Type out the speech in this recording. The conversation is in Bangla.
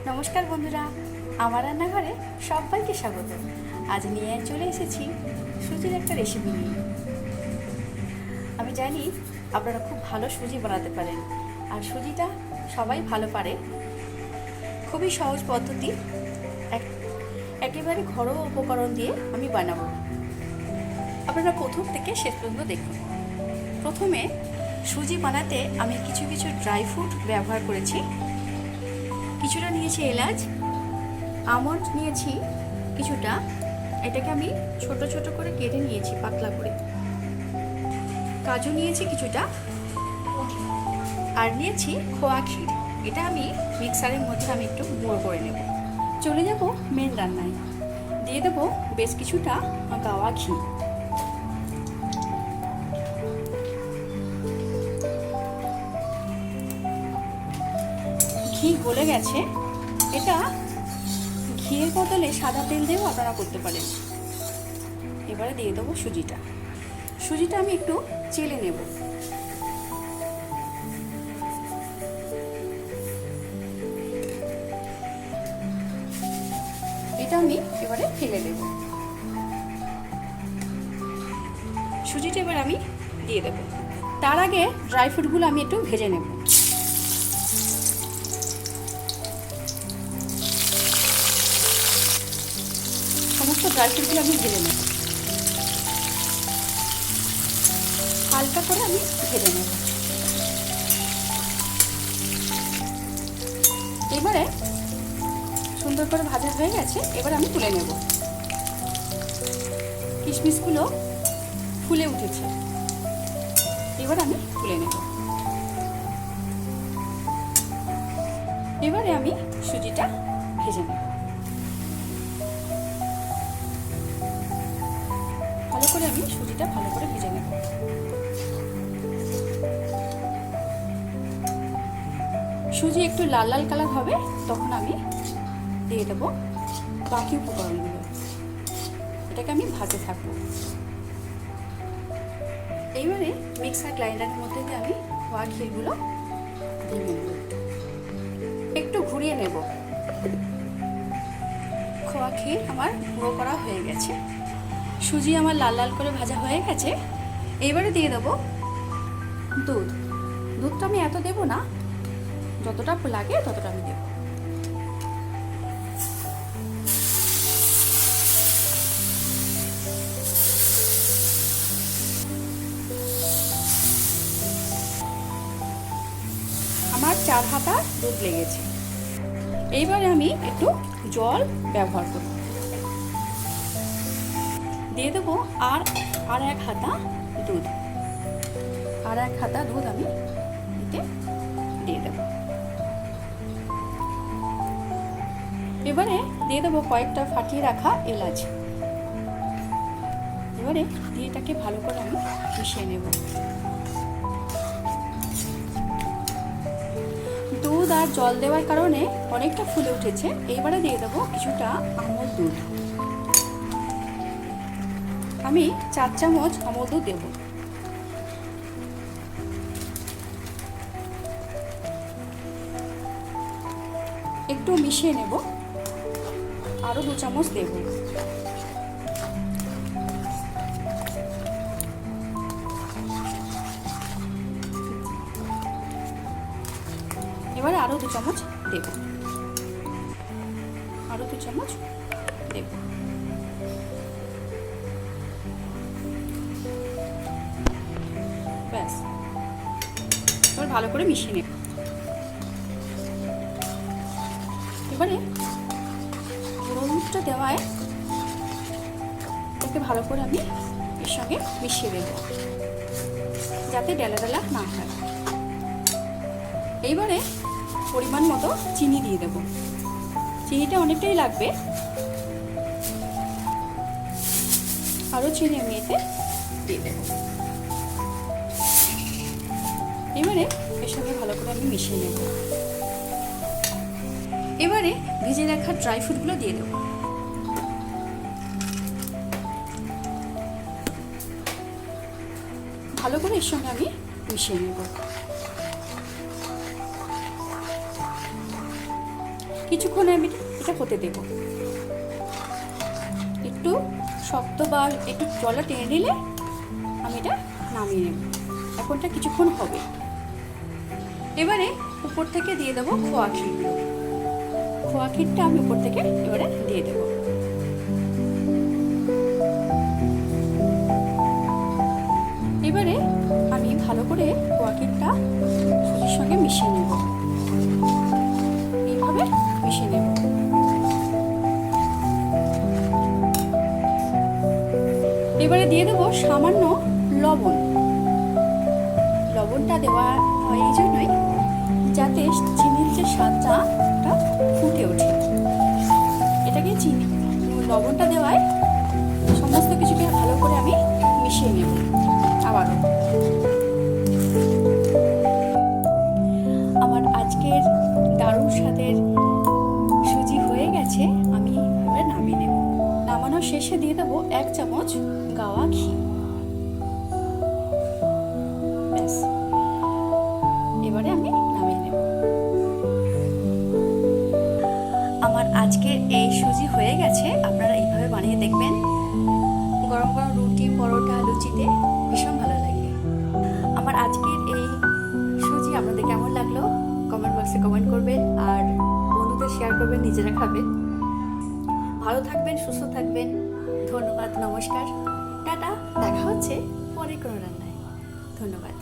নমস্কার বন্ধুরা, আমার রান্নাঘরে সবাইকে স্বাগত। আজ নিয়ে চলে এসেছি সুজির একটা রেসিপি নিয়ে। আমি জানি আপনারা খুব ভালো সুজি বানাতে পারেন, আর সুজিটা সবাই ভালো পারে। খুবই সহজ পদ্ধতি, একেবারে ঘরোয়া উপকরণ দিয়ে আমি বানাবো। আপনারা প্রথম থেকে শেষ পর্যন্ত দেখুন। প্রথমে সুজি বানাতে আমি কিছু ড্রাই ফ্রুট ব্যবহার করেছি। কিছুটা নিয়েছি এলাচ, আমন্ড নিয়েছি কিছুটা, এটাকে আমি ছোট ছোট করে কেটে নিয়েছি পাতলা করে। কাজু নিয়েছি কিছুটা, আর নিয়েছি খোয়া ক্ষীর। এটা আমি মিক্সারের মধ্যে আমি একটু গুঁড়ো করে নেব। চলে যাব মেন রান্নায়। দিয়ে দেবো বেশ কিছুটা গাওয়া ঘি। ঘি গলে গেছে। এটা ঘিয়ের বদলে সাদা তেল দিয়েও আপনারা করতে পারেন। এবারে দিয়ে দেবো সুজিটা। সুজিটা আমি একটু চেলে নেব। এটা আমি এবারে ফেলে দেব। সুজিটা এবার আমি দিয়ে দেব। তার আগে ড্রাই ফ্রুটগুলো আমি একটু ভেজে নেব। সমস্ত ড্রাই ফ্রুটগুলো আমি ভেজে নেব, হালকা করে আমি ভেজে নেব। এবারে সুন্দর করে ভাজা হয়ে গেছে, এবার আমি তুলে নেব। কিশমিশগুলো ফুলে উঠেছে, এবার আমি তুলে নেব। এবারে আমি সুজিটা ভেজে নেব। ভালো করে আমি সুজিটা ভালো করে ভেজে নেব। সুজি একটু লাল লাল কালার হবে, তখন আমি দিয়ে দেবো বাকি উপকরণগুলো। এটাকে আমি ভাজতে থাকবো। এইবারে মিক্সার গ্রাইন্ডারের মধ্যে দিয়ে আমি খোয়া ক্ষীরগুলো দিয়ে নেব, একটু ঘুরিয়ে নেব। খোয়া ক্ষীর আমার গুঁড়ো করা হয়ে গেছে। সুজি আমার লাল লাল করে ভাজা হয়ে গেছে। এইবারে দিয়ে দেবো দুধ। দুধটা আমি এত দেব না, যতটা লাগে ততটা আমি দেব। আমার 4 হাতা দুধ লেগেছে। এইবারে আমি একটু জল ব্যবহার করব। দিয়ে দেবো আর 1 হাতা দুধ। আর 1 হাতা দুধ আমি এতে দিয়ে দেব। এবারে দিয়ে দেবো কয়েকটা ফাটিয়ে রাখা এলাচ। এবারে দিয়ে এটাকে ভালো করে আমি মিশিয়ে নেব। দুধ আর জল দেওয়ার কারণে অনেকটা ফুলে উঠেছে। এইবারে দিয়ে দেবো কিছুটা আমুল দুধ। আমি 4 চামচ আমুল দুধ দেব। একটু মিশিয়ে নেব, আরো 2 চামচ দেব। এবারে আরো 2 চামচ দেব, আরো 2 চামচ দেব। ব্যাস, এবার ভালো করে মিশিয়ে নেব। এবারে গুঁড়ো দুধটা দেওয়ায় এটাকে ভালো করে আমি এর সঙ্গে মিশিয়ে দেব, যাতে ডেলা ডেলা না হয়। এইবারে পরিমাণ মতো চিনি দিয়ে দেব। চিনিটা অনেকটাই লাগবে, আরও চিনি আমি এতে দিয়ে দেব। এবারে এর সঙ্গে ভালো করে আমি মিশিয়ে নেব। এবারে ভেজে রাখা ড্রাই ফ্রুটগুলো দিয়ে দেব। ভালো করে এর সঙ্গে আমি মিশিয়ে নেব। কিছুক্ষণ আমি এটা হতে দেব। একটু শক্ত বা একটু জলটা টেনে নিলে আমি এটা নামিয়ে নেব। এখন এটা কিছুক্ষণ হবে। এবারে উপর থেকে দিয়ে দেবো খোয়া ক্ষীর। খোয়া ক্ষীরটা আমি উপর থেকে এবারে দিয়ে দেবো। এবারে আমি ভালো করে খোয়া ক্ষীরটা সুজির সঙ্গে মিশিয়ে নেব। এইভাবে মিশিয়ে নেব। এবারে দিয়ে দেবো সামান্য লবণ। লবণটা দেওয়া হয় এই জন্যই যাতে চিনির যে স্বাদটা ফুটে ওঠে। এটাকে চিনি লবণটা দেওয়ায় সমস্ত কিছুকে ভালো করে আমি মিশিয়ে নেব। আবারও আমার আজকের দারুণ স্বাদের সুজি হয়ে গেছে। আমি এবার নামিয়ে নেব। নামানোর শেষে দিয়ে দেবো 1 চামচ গাওয়া ঘি। ব্যাস, এবারে আমি নামিয়ে নেব। আমার আজকের এই সুজি হয়ে গেছে। আপনারা এইভাবে বানিয়ে দেখবেন। গরম গরম রুটি, পরোটা, লুচিতে ভীষণ ভালো লাগে। আমার আজকের এই সুজি আপনাদের কেমন লাগলো কমেন্ট বক্সে কমেন্ট করবেন, আর বন্ধুদের শেয়ার করবেন, নিজেরা খাবেন। ভালো থাকবেন, সুস্থ থাকবেন। ধন্যবাদ, নমস্কার, টাটা। দেখা হচ্ছে পরে কোনো রান্নায়। ধন্যবাদ।